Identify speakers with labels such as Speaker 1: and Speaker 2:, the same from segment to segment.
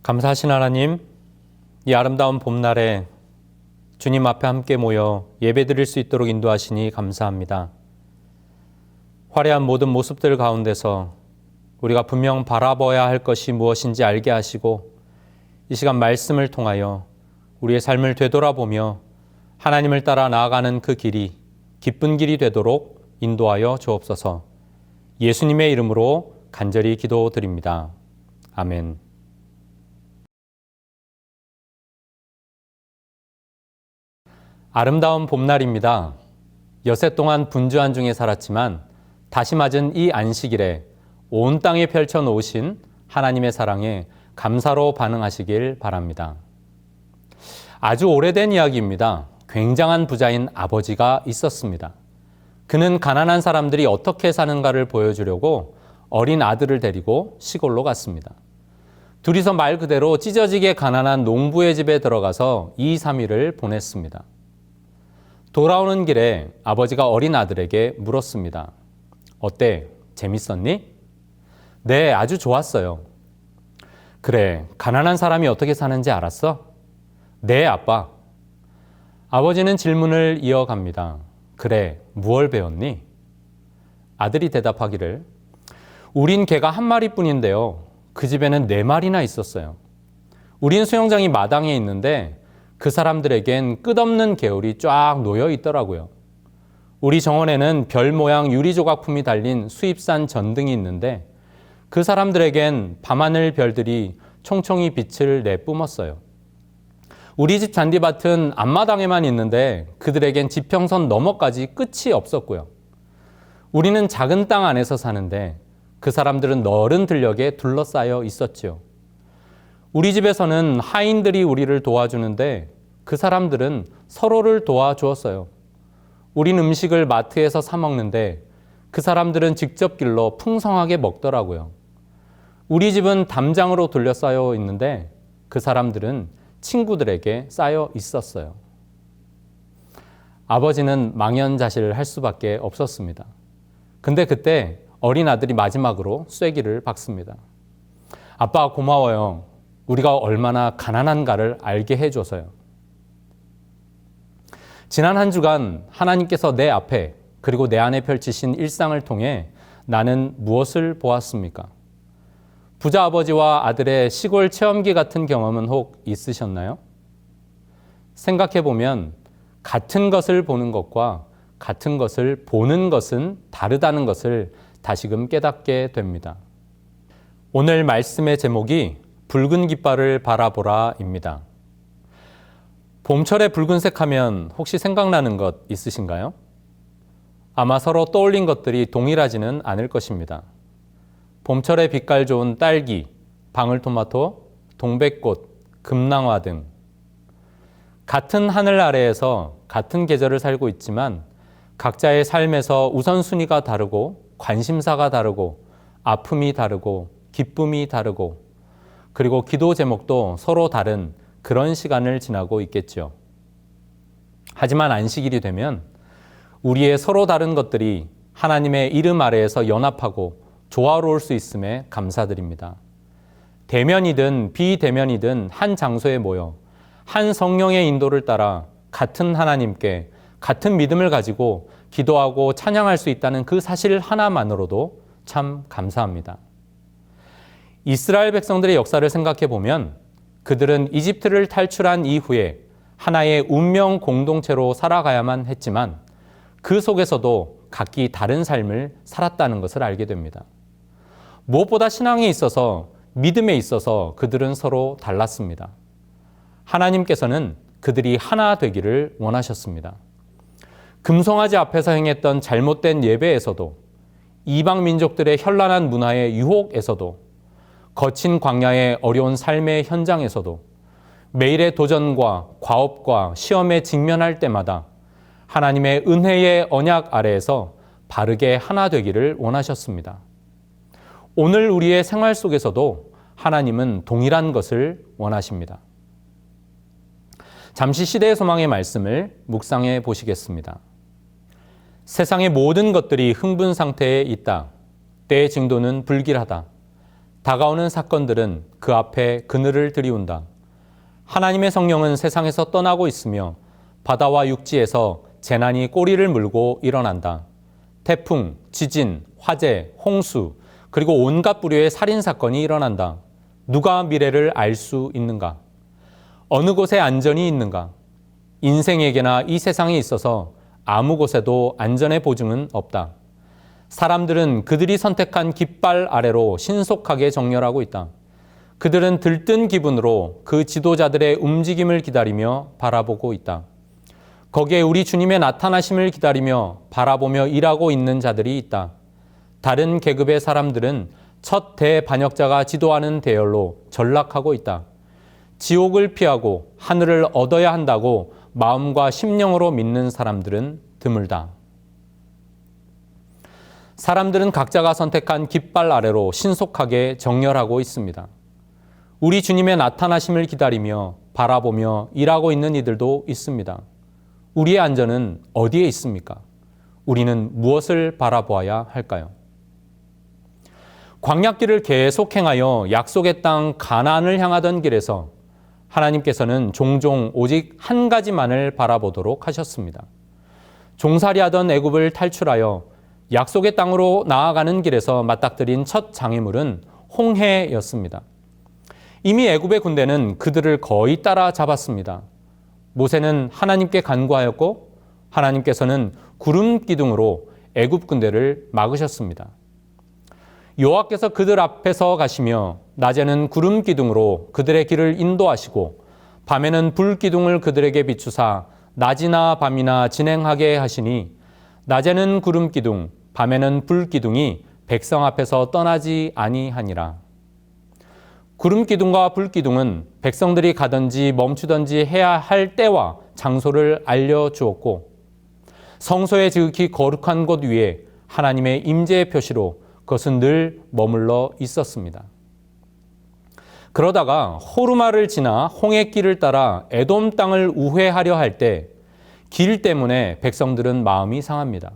Speaker 1: 감사하신 하나님, 이 아름다운 봄날에 주님 앞에 함께 모여 예배드릴 수 있도록 인도하시니 감사합니다. 화려한 모든 모습들 가운데서 우리가 분명 바라봐야 할 것이 무엇인지 알게 하시고 이 시간 말씀을 통하여 우리의 삶을 되돌아보며 하나님을 따라 나아가는 그 길이 기쁜 길이 되도록 인도하여 주옵소서. 예수님의 이름으로 간절히 기도드립니다. 아멘. 아름다운 봄날입니다. 여세 동안 분주한 중에 살았지만 다시 맞은 이 안식일에 온 땅에 펼쳐놓으신 하나님의 사랑에 감사로 반응하시길 바랍니다. 아주 오래된 이야기입니다. 굉장한 부자인 아버지가 있었습니다. 그는 가난한 사람들이 어떻게 사는가를 보여주려고 어린 아들을 데리고 시골로 갔습니다. 둘이서 말 그대로 찢어지게 가난한 농부의 집에 들어가서 2, 3일을 보냈습니다. 돌아오는 길에 아버지가 어린 아들에게 물었습니다. 어때? 재밌었니? 네, 아주 좋았어요. 그래, 가난한 사람이 어떻게 사는지 알았어? 네, 아빠. 아버지는 질문을 이어갑니다. 그래, 무얼 배웠니? 아들이 대답하기를 우린 개가 한 마리뿐인데요. 그 집에는 4마리나 있었어요. 우린 수영장이 마당에 있는데 그 사람들에겐 끝없는 개울이 쫙 놓여 있더라고요. 우리 정원에는 별 모양 유리 조각품이 달린 수입산 전등이 있는데 그 사람들에겐 밤하늘 별들이 총총히 빛을 내뿜었어요. 우리 집 잔디밭은 앞마당에만 있는데 그들에겐 지평선 너머까지 끝이 없었고요. 우리는 작은 땅 안에서 사는데 그 사람들은 넓은 들녘에 둘러싸여 있었지요. 우리 집에서는 하인들이 우리를 도와주는데 그 사람들은 서로를 도와주었어요. 우린 음식을 마트에서 사 먹는데 그 사람들은 직접 길러 풍성하게 먹더라고요. 우리 집은 담장으로 둘러싸여 있는데 그 사람들은 친구들에게 쌓여 있었어요. 아버지는 망연자실을 할 수밖에 없었습니다. 근데 그때 어린 아들이 마지막으로 쐐기를 박습니다. 아빠 고마워요. 우리가 얼마나 가난한가를 알게 해줘서요. 지난 한 주간 하나님께서 내 앞에 그리고 내 안에 펼치신 일상을 통해 나는 무엇을 보았습니까? 부자 아버지와 아들의 시골 체험기 같은 경험은 혹 있으셨나요? 생각해보면 같은 것을 보는 것과 같은 것을 보는 것은 다르다는 것을 다시금 깨닫게 됩니다. 오늘 말씀의 제목이 붉은 깃발을 바라보라입니다. 봄철에 붉은색 하면 혹시 생각나는 것 있으신가요? 아마 서로 떠올린 것들이 동일하지는 않을 것입니다. 봄철에 빛깔 좋은 딸기, 방울토마토, 동백꽃, 금낭화 등 같은 하늘 아래에서 같은 계절을 살고 있지만 각자의 삶에서 우선순위가 다르고 관심사가 다르고 아픔이 다르고 기쁨이 다르고 그리고 기도 제목도 서로 다른 그런 시간을 지나고 있겠죠. 하지만 안식일이 되면 우리의 서로 다른 것들이 하나님의 이름 아래에서 연합하고 조화로울 수 있음에 감사드립니다. 대면이든 비대면이든 한 장소에 모여 한 성령의 인도를 따라 같은 하나님께 같은 믿음을 가지고 기도하고 찬양할 수 있다는 그 사실 하나만으로도 참 감사합니다. 이스라엘 백성들의 역사를 생각해 보면 그들은 이집트를 탈출한 이후에 하나의 운명 공동체로 살아가야만 했지만 그 속에서도 각기 다른 삶을 살았다는 것을 알게 됩니다. 무엇보다 신앙에 있어서 믿음에 있어서 그들은 서로 달랐습니다. 하나님께서는 그들이 하나 되기를 원하셨습니다. 금송아지 앞에서 행했던 잘못된 예배에서도 이방 민족들의 현란한 문화의 유혹에서도 거친 광야의 어려운 삶의 현장에서도 매일의 도전과 과업과 시험에 직면할 때마다 하나님의 은혜의 언약 아래에서 바르게 하나 되기를 원하셨습니다. 오늘 우리의 생활 속에서도 하나님은 동일한 것을 원하십니다. 잠시 시대의 소망의 말씀을 묵상해 보시겠습니다. 세상의 모든 것들이 흥분 상태에 있다. 때의 징조는 불길하다. 다가오는 사건들은 그 앞에 그늘을 들이운다. 하나님의 성령은 세상에서 떠나고 있으며 바다와 육지에서 재난이 꼬리를 물고 일어난다. 태풍, 지진, 화재, 홍수, 그리고 온갖 부류의 살인사건이 일어난다. 누가 미래를 알 수 있는가? 어느 곳에 안전이 있는가? 인생에게나 이 세상에 있어서 아무 곳에도 안전의 보증은 없다. 사람들은 그들이 선택한 깃발 아래로 신속하게 정렬하고 있다. 그들은 들뜬 기분으로 그 지도자들의 움직임을 기다리며 바라보고 있다. 거기에 우리 주님의 나타나심을 기다리며 바라보며 일하고 있는 자들이 있다. 다른 계급의 사람들은 첫 대반역자가 지도하는 대열로 전락하고 있다. 지옥을 피하고 하늘을 얻어야 한다고 마음과 심령으로 믿는 사람들은 드물다. 사람들은 각자가 선택한 깃발 아래로 신속하게 정렬하고 있습니다. 우리 주님의 나타나심을 기다리며 바라보며 일하고 있는 이들도 있습니다. 우리의 안전은 어디에 있습니까? 우리는 무엇을 바라보아야 할까요? 광야길을 계속 행하여 약속의 땅 가나안을 향하던 길에서 하나님께서는 종종 오직 한 가지만을 바라보도록 하셨습니다. 종살이하던 애굽을 탈출하여 약속의 땅으로 나아가는 길에서 맞닥뜨린 첫 장애물은 홍해였습니다. 이미 애굽의 군대는 그들을 거의 따라잡았습니다. 모세는 하나님께 간구하였고 하나님께서는 구름 기둥으로 애굽 군대를 막으셨습니다. 여호와께서 그들 앞에서 가시며 낮에는 구름 기둥으로 그들의 길을 인도하시고 밤에는 불 기둥을 그들에게 비추사 낮이나 밤이나 진행하게 하시니 낮에는 구름 기둥 밤에는 불 기둥이 백성 앞에서 떠나지 아니하니라. 구름 기둥과 불 기둥은 백성들이 가든지 멈추든지 해야 할 때와 장소를 알려주었고 성소의 지극히 거룩한 곳 위에 하나님의 임재의 표시로 그것은 늘 머물러 있었습니다. 그러다가 호르마를 지나 홍해길을 따라 에돔 땅을 우회하려 할 때 길 때문에 백성들은 마음이 상합니다.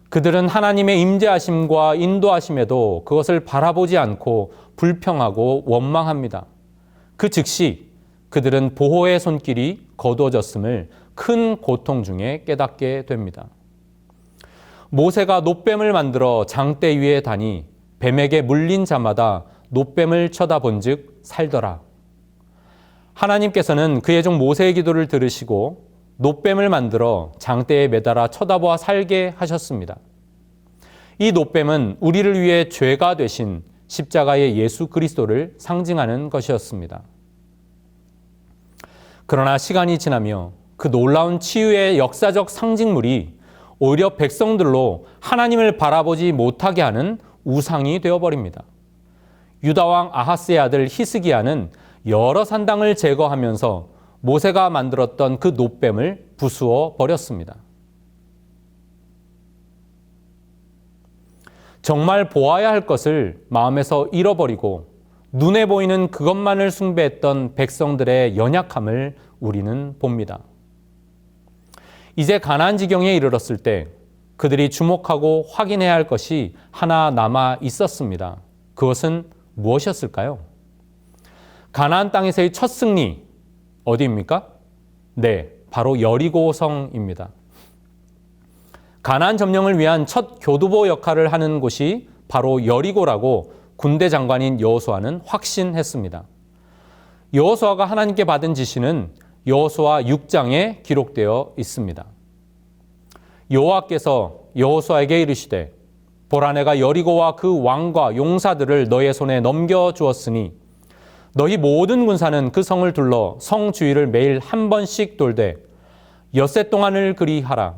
Speaker 1: 그들은 하나님의 임재하심과 인도하심에도 그것을 바라보지 않고 불평하고 원망합니다. 그 즉시 그들은 보호의 손길이 거두어졌음을 큰 고통 중에 깨닫게 됩니다. 모세가 놋뱀을 만들어 장대 위에 다니 뱀에게 물린 자마다 놋뱀을 쳐다본즉 살더라. 하나님께서는 그의 종 모세의 기도를 들으시고 놋뱀을 만들어 장대에 매달아 쳐다보아 살게 하셨습니다. 이 놋뱀은 우리를 위해 죄가 되신 십자가의 예수 그리스도를 상징하는 것이었습니다. 그러나 시간이 지나며 그 놀라운 치유의 역사적 상징물이 오히려 백성들로 하나님을 바라보지 못하게 하는 우상이 되어버립니다. 유다왕 아하스의 아들 히스기야는 여러 산당을 제거하면서 모세가 만들었던 그 놋뱀을 부수어 버렸습니다. 정말 보아야 할 것을 마음에서 잃어버리고 눈에 보이는 그것만을 숭배했던 백성들의 연약함을 우리는 봅니다. 이제 가나안 지경에 이르렀을 때 그들이 주목하고 확인해야 할 것이 하나 남아 있었습니다. 그것은 무엇이었을까요? 가나안 땅에서의 첫 승리 어디입니까? 네, 바로 여리고성입니다. 가나안 점령을 위한 첫 교두보 역할을 하는 곳이 바로 여리고라고 군대 장관인 여호수아는 확신했습니다. 여호수아가 하나님께 받은 지시는 여호수아 6장에 기록되어 있습니다. 여호와께서 여호수아에게 이르시되 보라 내가 여리고와 그 왕과 용사들을 너의 손에 넘겨주었으니 너희 모든 군사는 그 성을 둘러 성 주위를 매일 한 번씩 돌되 엿새 동안을 그리하라.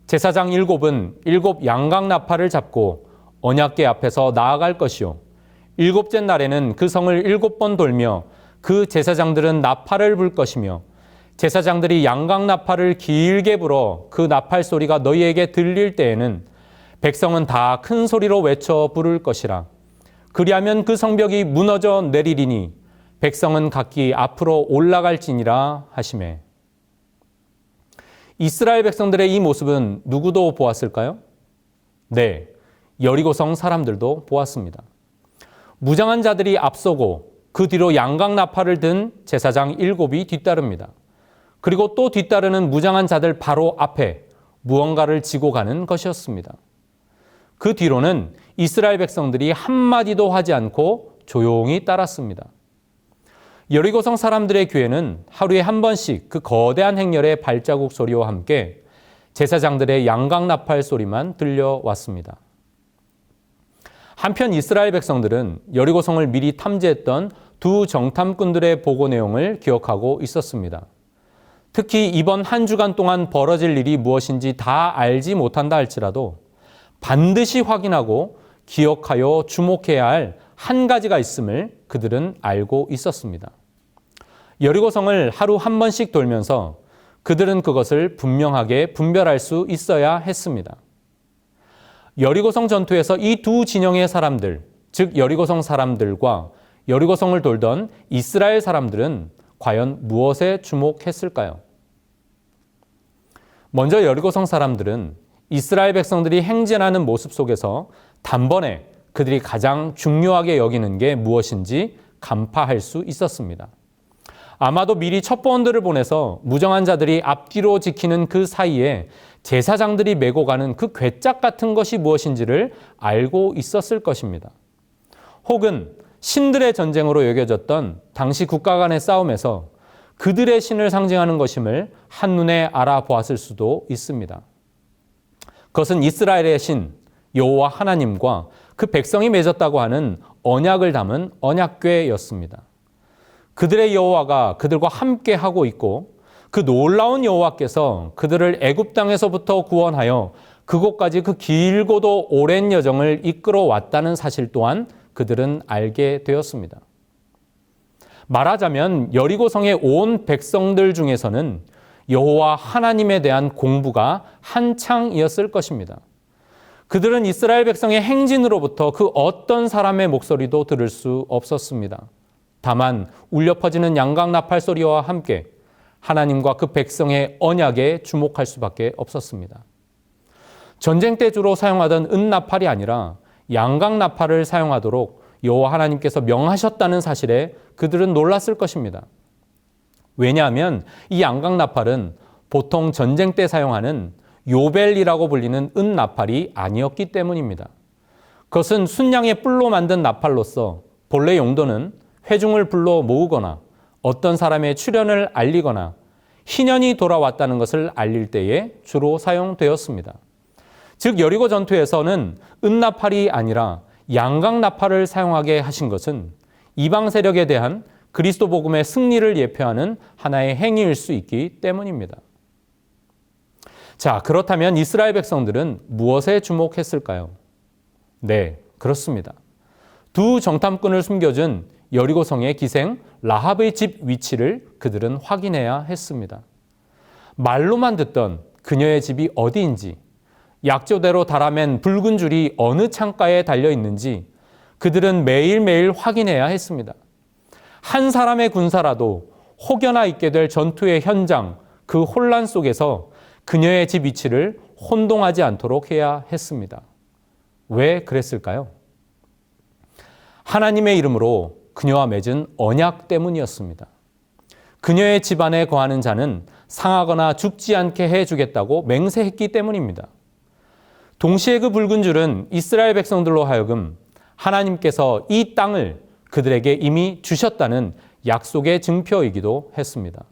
Speaker 1: 제사장 7은 7 양각 나팔을 잡고 언약궤 앞에서 나아갈 것이요 7째 날에는 그 성을 7번 돌며 그 제사장들은 나팔을 불 것이며 제사장들이 양각 나팔을 길게 불어 그 나팔 소리가 너희에게 들릴 때에는 백성은 다 큰 소리로 외쳐 부를 것이라. 그리하면 그 성벽이 무너져 내리리니 백성은 각기 앞으로 올라갈지니라 하시매. 이스라엘 백성들의 이 모습은 누구도 보았을까요? 네, 여리고성 사람들도 보았습니다. 무장한 자들이 앞서고 그 뒤로 양각 나팔을 든 제사장 7이 뒤따릅니다. 그리고 또 뒤따르는 무장한 자들 바로 앞에 무언가를 지고 가는 것이었습니다. 그 뒤로는 이스라엘 백성들이 한마디도 하지 않고 조용히 따랐습니다. 여리고성 사람들의 귀에는 하루에 한 번씩 그 거대한 행렬의 발자국 소리와 함께 제사장들의 양각 나팔 소리만 들려왔습니다. 한편 이스라엘 백성들은 여리고성을 미리 탐지했던 두 정탐꾼들의 보고 내용을 기억하고 있었습니다. 특히 이번 한 주간 동안 벌어질 일이 무엇인지 다 알지 못한다 할지라도 반드시 확인하고 기억하여 주목해야 할 한 가지가 있음을 그들은 알고 있었습니다. 여리고성을 하루 한 번씩 돌면서 그들은 그것을 분명하게 분별할 수 있어야 했습니다. 여리고성 전투에서 이 두 진영의 사람들, 즉 여리고성 사람들과 여리고성을 돌던 이스라엘 사람들은 과연 무엇에 주목했을까요? 먼저 여리고성 사람들은 이스라엘 백성들이 행진하는 모습 속에서 단번에 그들이 가장 중요하게 여기는 게 무엇인지 간파할 수 있었습니다. 아마도 미리 첩보원들을 보내서 무정한 자들이 앞뒤로 지키는 그 사이에 제사장들이 메고 가는 그 궤짝 같은 것이 무엇인지를 알고 있었을 것입니다. 혹은 신들의 전쟁으로 여겨졌던 당시 국가 간의 싸움에서 그들의 신을 상징하는 것임을 한눈에 알아보았을 수도 있습니다. 그것은 이스라엘의 신, 여호와 하나님과 그 백성이 맺었다고 하는 언약을 담은 언약궤였습니다. 그들의 여호와가 그들과 함께 하고 있고 그 놀라운 여호와께서 그들을 애굽 땅에서부터 구원하여 그곳까지 그 길고도 오랜 여정을 이끌어 왔다는 사실 또한 그들은 알게 되었습니다. 말하자면 여리고성의 온 백성들 중에서는 여호와 하나님에 대한 공부가 한창이었을 것입니다. 그들은 이스라엘 백성의 행진으로부터 그 어떤 사람의 목소리도 들을 수 없었습니다. 다만 울려 퍼지는 양각 나팔 소리와 함께 하나님과 그 백성의 언약에 주목할 수밖에 없었습니다. 전쟁 때 주로 사용하던 은나팔이 아니라 양각 나팔을 사용하도록 여호와 하나님께서 명하셨다는 사실에 그들은 놀랐을 것입니다. 왜냐하면 이 양각 나팔은 보통 전쟁 때 사용하는 요벨이라고 불리는 은나팔이 아니었기 때문입니다. 그것은 순양의 뿔로 만든 나팔로서 본래 용도는 회중을 불러 모으거나 어떤 사람의 출현을 알리거나 희년이 돌아왔다는 것을 알릴 때에 주로 사용되었습니다. 즉 여리고 전투에서는 은나팔이 아니라 양각 나팔을 사용하게 하신 것은 이방 세력에 대한 그리스도 복음의 승리를 예표하는 하나의 행위일 수 있기 때문입니다. 자, 그렇다면 이스라엘 백성들은 무엇에 주목했을까요? 네, 그렇습니다. 두 정탐꾼을 숨겨준 여리고성의 기생 라합의 집 위치를 그들은 확인해야 했습니다. 말로만 듣던 그녀의 집이 어디인지, 약조대로 달아맨 붉은 줄이 어느 창가에 달려 있는지 그들은 매일매일 확인해야 했습니다. 한 사람의 군사라도 혹여나 있게 될 전투의 현장, 그 혼란 속에서 그녀의 집 위치를 혼동하지 않도록 해야 했습니다. 왜 그랬을까요? 하나님의 이름으로 그녀와 맺은 언약 때문이었습니다. 그녀의 집안에 거하는 자는 상하거나 죽지 않게 해주겠다고 맹세했기 때문입니다. 동시에 그 붉은 줄은 이스라엘 백성들로 하여금 하나님께서 이 땅을 그들에게 이미 주셨다는 약속의 증표이기도 했습니다.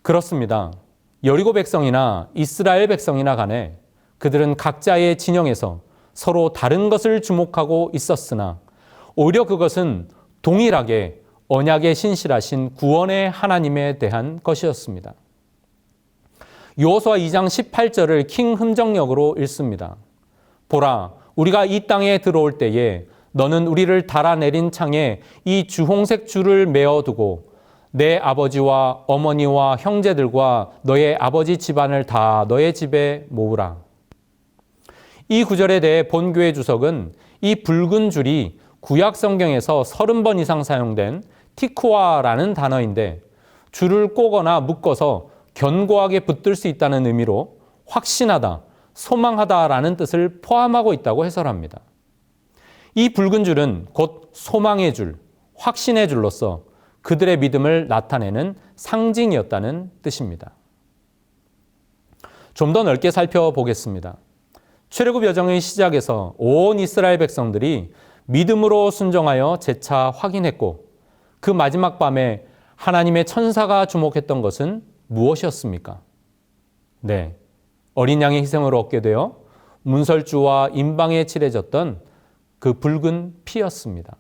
Speaker 1: 그렇습니다. 여리고 백성이나 이스라엘 백성이나 간에 그들은 각자의 진영에서 서로 다른 것을 주목하고 있었으나 오히려 그것은 동일하게 언약에 신실하신 구원의 하나님에 대한 것이었습니다. 여호수아 2장 18절을 킹 흔정역으로 읽습니다. 보라, 우리가 이 땅에 들어올 때에 너는 우리를 달아내린 창에 이 주홍색 줄을 메어두고 내 아버지와 어머니와 형제들과 너의 아버지 집안을 다 너의 집에 모으라. 이 구절에 대해 본교의 주석은 이 붉은 줄이 구약 성경에서 30번 이상 사용된 티쿠아라는 단어인데 줄을 꼬거나 묶어서 견고하게 붙들 수 있다는 의미로 확신하다, 소망하다라는 뜻을 포함하고 있다고 해설합니다. 이 붉은 줄은 곧 소망의 줄, 확신의 줄로서 그들의 믿음을 나타내는 상징이었다는 뜻입니다. 좀 더 넓게 살펴보겠습니다. 출애굽 여정의 시작에서 온 이스라엘 백성들이 믿음으로 순종하여 재차 확인했고 그 마지막 밤에 하나님의 천사가 주목했던 것은 무엇이었습니까? 네, 어린 양의 희생으로 얻게 되어 문설주와 임방에 칠해졌던 그 붉은 피였습니다.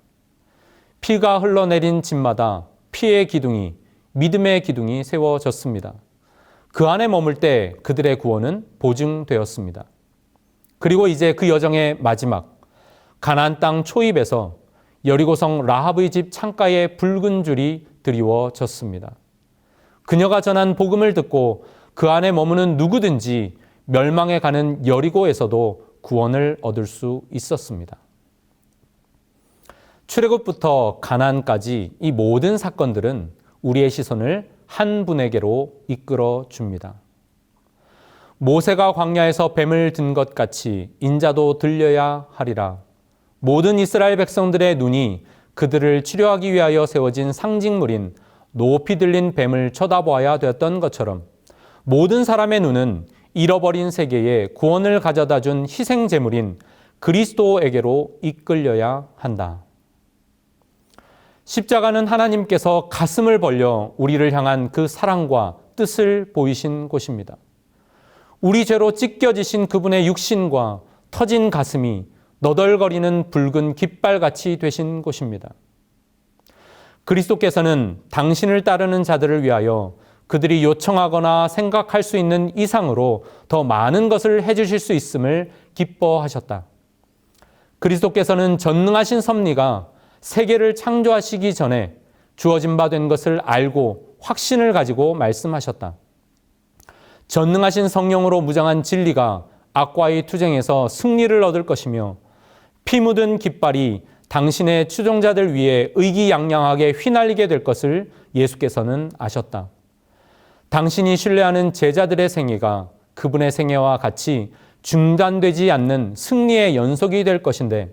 Speaker 1: 피가 흘러내린 집마다 피의 기둥이, 믿음의 기둥이 세워졌습니다. 그 안에 머물 때 그들의 구원은 보증되었습니다. 그리고 이제 그 여정의 마지막, 가나안 땅 초입에서 여리고성 라합의 집 창가에 붉은 줄이 드리워졌습니다. 그녀가 전한 복음을 듣고 그 안에 머무는 누구든지 멸망에 가는 여리고에서도 구원을 얻을 수 있었습니다. 출애굽부터 가나안까지 이 모든 사건들은 우리의 시선을 한 분에게로 이끌어 줍니다. 모세가 광야에서 뱀을 든 것 같이 인자도 들려야 하리라. 모든 이스라엘 백성들의 눈이 그들을 치료하기 위하여 세워진 상징물인 높이 들린 뱀을 쳐다보아야 되었던 것처럼 모든 사람의 눈은 잃어버린 세계에 구원을 가져다 준 희생 제물인 그리스도에게로 이끌려야 한다. 십자가는 하나님께서 가슴을 벌려 우리를 향한 그 사랑과 뜻을 보이신 곳입니다. 우리 죄로 찢겨지신 그분의 육신과 터진 가슴이 너덜거리는 붉은 깃발같이 되신 곳입니다. 그리스도께서는 당신을 따르는 자들을 위하여 그들이 요청하거나 생각할 수 있는 이상으로 더 많은 것을 해주실 수 있음을 기뻐하셨다. 그리스도께서는 전능하신 섭리가 세계를 창조하시기 전에 주어진 바 된 것을 알고 확신을 가지고 말씀하셨다. 전능하신 성령으로 무장한 진리가 악과의 투쟁에서 승리를 얻을 것이며 피 묻은 깃발이 당신의 추종자들 위에 의기양양하게 휘날리게 될 것을 예수께서는 아셨다. 당신이 신뢰하는 제자들의 생애가 그분의 생애와 같이 중단되지 않는 승리의 연속이 될 것인데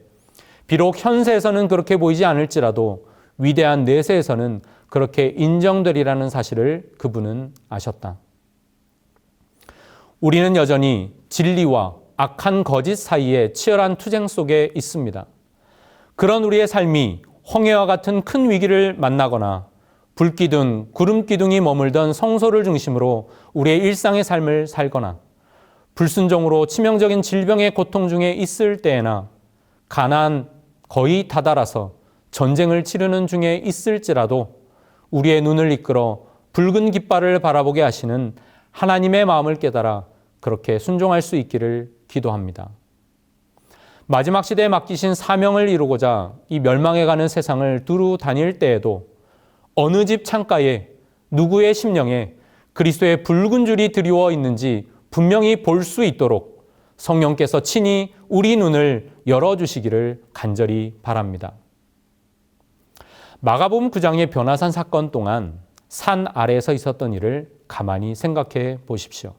Speaker 1: 비록 현세에서는 그렇게 보이지 않을지라도 위대한 내세에서는 그렇게 인정되리라는 사실을 그분은 아셨다. 우리는 여전히 진리와 악한 거짓 사이에 치열한 투쟁 속에 있습니다. 그런 우리의 삶이 홍해와 같은 큰 위기를 만나거나 불기둥, 구름기둥이 머물던 성소를 중심으로 우리의 일상의 삶을 살거나 불순종으로 치명적인 질병의 고통 중에 있을 때에나 가난 거의 다다라서 전쟁을 치르는 중에 있을지라도 우리의 눈을 이끌어 붉은 깃발을 바라보게 하시는 하나님의 마음을 깨달아 그렇게 순종할 수 있기를 기도합니다. 마지막 시대에 맡기신 사명을 이루고자 이 멸망해가는 세상을 두루 다닐 때에도 어느 집 창가에 누구의 심령에 그리스도의 붉은 줄이 드리워 있는지 분명히 볼 수 있도록 성령께서 친히 우리 눈을 열어주시기를 간절히 바랍니다. 마가복음 9장의 변화산 사건 동안 산 아래에서 있었던 일을 가만히 생각해 보십시오.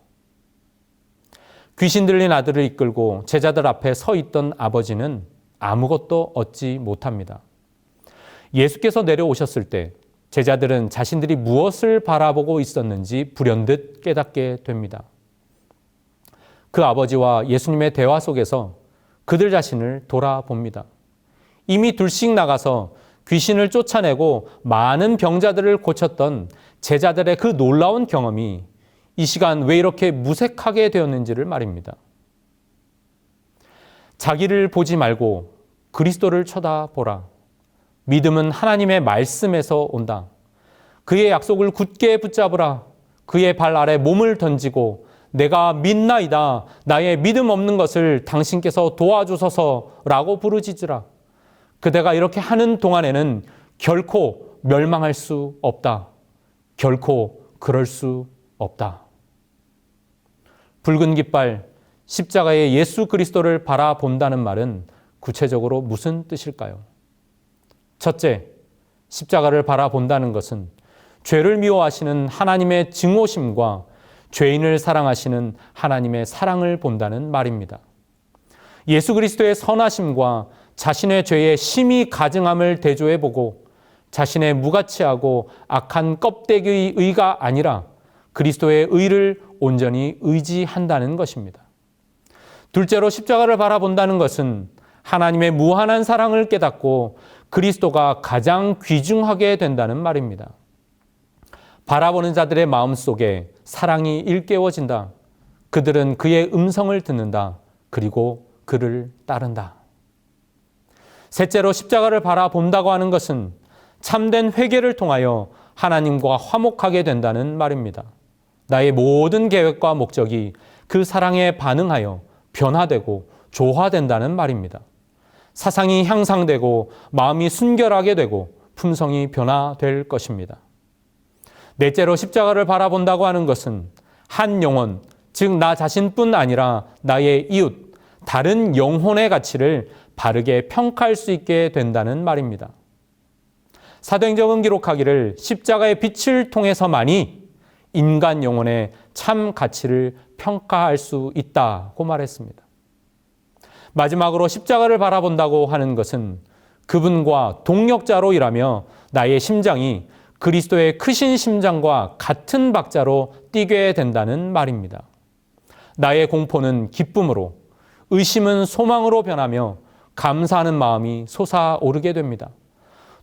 Speaker 1: 귀신 들린 아들을 이끌고 제자들 앞에 서 있던 아버지는 아무것도 얻지 못합니다. 예수께서 내려오셨을 때 제자들은 자신들이 무엇을 바라보고 있었는지 불현듯 깨닫게 됩니다. 그 아버지와 예수님의 대화 속에서 그들 자신을 돌아봅니다. 이미 둘씩 나가서 귀신을 쫓아내고 많은 병자들을 고쳤던 제자들의 그 놀라운 경험이 이 시간 왜 이렇게 무색하게 되었는지를 말입니다. 자기를 보지 말고 그리스도를 쳐다보라. 믿음은 하나님의 말씀에서 온다. 그의 약속을 굳게 붙잡으라. 그의 발 아래 몸을 던지고 내가 믿나이다. 나의 믿음 없는 것을 당신께서 도와주소서라고 부르짖으라. 그대가 이렇게 하는 동안에는 결코 멸망할 수 없다. 결코 그럴 수 없다. 붉은 깃발, 십자가의 예수 그리스도를 바라본다는 말은 구체적으로 무슨 뜻일까요? 첫째, 십자가를 바라본다는 것은 죄를 미워하시는 하나님의 증오심과 죄인을 사랑하시는 하나님의 사랑을 본다는 말입니다. 예수 그리스도의 선하심과 자신의 죄에 심히 가증함을 대조해보고 자신의 무가치하고 악한 껍데기의 의가 아니라 그리스도의 의를 온전히 의지한다는 것입니다. 둘째로 십자가를 바라본다는 것은 하나님의 무한한 사랑을 깨닫고 그리스도가 가장 귀중하게 된다는 말입니다. 바라보는 자들의 마음속에 사랑이 일깨워진다. 그들은 그의 음성을 듣는다. 그리고 그를 따른다. 셋째로 십자가를 바라본다고 하는 것은 참된 회개를 통하여 하나님과 화목하게 된다는 말입니다. 나의 모든 계획과 목적이 그 사랑에 반응하여 변화되고 조화된다는 말입니다. 사상이 향상되고 마음이 순결하게 되고 품성이 변화될 것입니다. 넷째로 십자가를 바라본다고 하는 것은 한 영혼, 즉 나 자신뿐 아니라 나의 이웃, 다른 영혼의 가치를 바르게 평가할 수 있게 된다는 말입니다. 사도행전은 기록하기를 십자가의 빛을 통해서만이 인간 영혼의 참 가치를 평가할 수 있다고 말했습니다. 마지막으로 십자가를 바라본다고 하는 것은 그분과 동역자로 일하며 나의 심장이 그리스도의 크신 심장과 같은 박자로 뛰게 된다는 말입니다. 나의 공포는 기쁨으로, 의심은 소망으로 변하며 감사하는 마음이 솟아오르게 됩니다.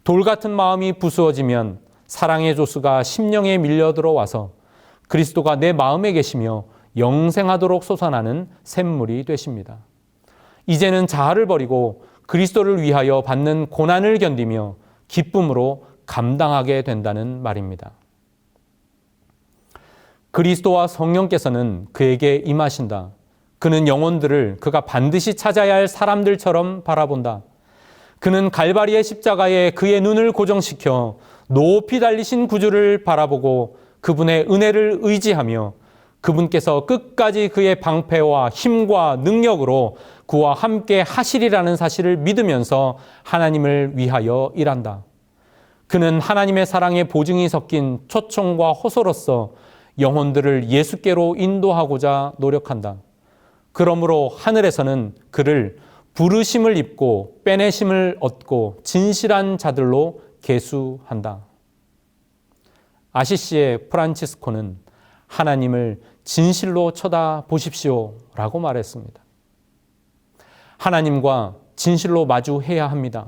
Speaker 1: 돌 같은 마음이 부수어지면 사랑의 조수가 심령에 밀려 들어와서 그리스도가 내 마음에 계시며 영생하도록 솟아나는 샘물이 되십니다. 이제는 자아를 버리고 그리스도를 위하여 받는 고난을 견디며 기쁨으로 감당하게 된다는 말입니다. 그리스도와 성령께서는 그에게 임하신다. 그는 영혼들을 그가 반드시 찾아야 할 사람들처럼 바라본다. 그는 갈바리의 십자가에 그의 눈을 고정시켜 높이 달리신 구주를 바라보고 그분의 은혜를 의지하며 그분께서 끝까지 그의 방패와 힘과 능력으로 그와 함께 하시리라는 사실을 믿으면서 하나님을 위하여 일한다. 그는 하나님의 사랑의 보증이 섞인 초청과 호소로서 영혼들을 예수께로 인도하고자 노력한다. 그러므로 하늘에서는 그를 부르심을 입고 빼내심을 얻고 진실한 자들로 계수한다. 아시시의 프란치스코는 하나님을 진실로 쳐다보십시오 라고 말했습니다. 하나님과 진실로 마주해야 합니다.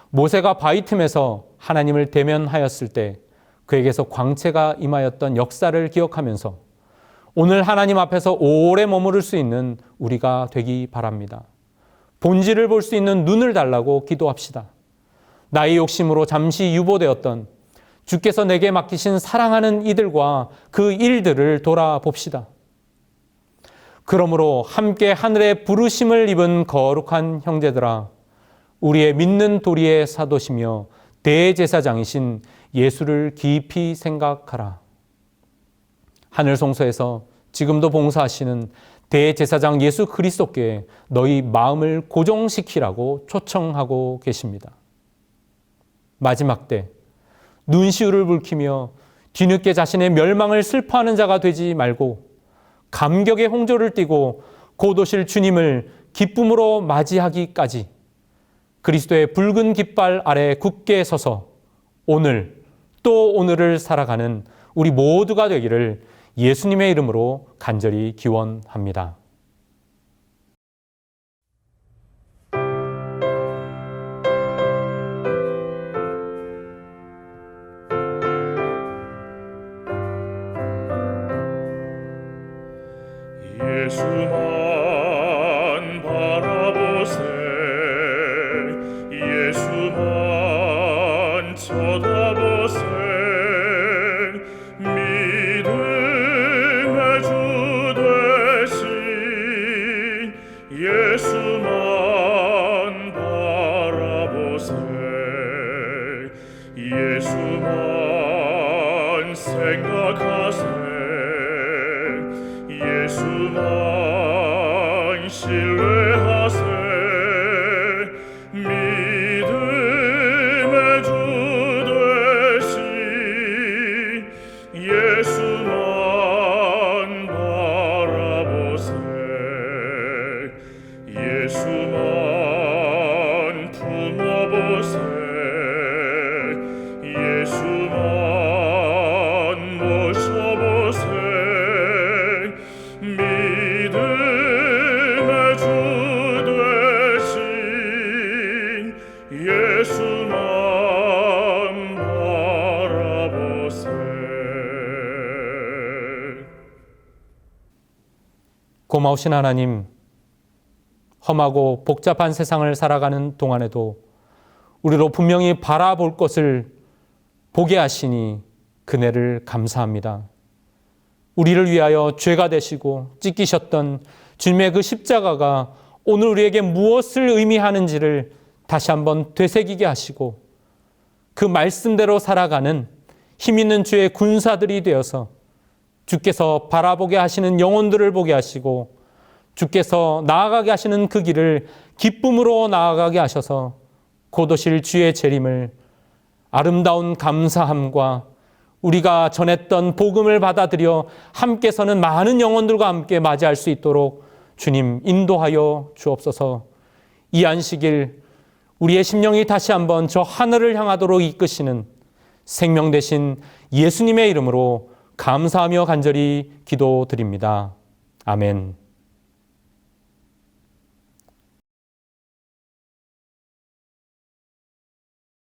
Speaker 1: 모세가 바위 틈에서 하나님을 대면하였을 때 그에게서 광채가 임하였던 역사를 기억하면서 오늘 하나님 앞에서 오래 머무를 수 있는 우리가 되기 바랍니다. 본질을 볼 수 있는 눈을 달라고 기도합시다. 나의 욕심으로 잠시 유보되었던 주께서 내게 맡기신 사랑하는 이들과 그 일들을 돌아봅시다. 그러므로 함께 하늘의 부르심을 입은 거룩한 형제들아, 우리의 믿는 도리의 사도시며 대제사장이신 예수를 깊이 생각하라. 하늘 성소에서 지금도 봉사하시는 대제사장 예수 그리스도께 너희 마음을 고정시키라고 초청하고 계십니다. 마지막 때 눈시울을 붉히며 뒤늦게 자신의 멸망을 슬퍼하는 자가 되지 말고 감격의 홍조를 띠고 곧 오실 주님을 기쁨으로 맞이하기까지 그리스도의 붉은 깃발 아래 굳게 서서 오늘 또 오늘을 살아가는 우리 모두가 되기를 예수님의 이름으로 간절히 기원합니다.
Speaker 2: 예수만 바라보세 예수만 쳐다보세 믿음의 주 되신 예수만 바라보세 예수만 생각하세 예수만 신뢰하세 믿음의 주 되신 예수만 바라보세 예수만 품어보세 예수만 모셔보세 믿음의 주 되신 예수만 바라보세.
Speaker 1: 고마우신 하나님, 험하고 복잡한 세상을 살아가는 동안에도 우리로 분명히 바라볼 것을 보게 하시니 그네를 감사합니다. 우리를 위하여 죄가 되시고 찢기셨던 주님의 그 십자가가 오늘 우리에게 무엇을 의미하는지를 다시 한번 되새기게 하시고 그 말씀대로 살아가는 힘 있는 주의 군사들이 되어서 주께서 바라보게 하시는 영혼들을 보게 하시고 주께서 나아가게 하시는 그 길을 기쁨으로 나아가게 하셔서 곧 오실 주의 재림을 아름다운 감사함과 우리가 전했던 복음을 받아들여 함께 서는 많은 영혼들과 함께 맞이할 수 있도록 주님 인도하여 주옵소서. 이 안식일 우리의 심령이 다시 한번 저 하늘을 향하도록 이끄시는 생명 되신 예수님의 이름으로 감사하며 간절히 기도드립니다. 아멘.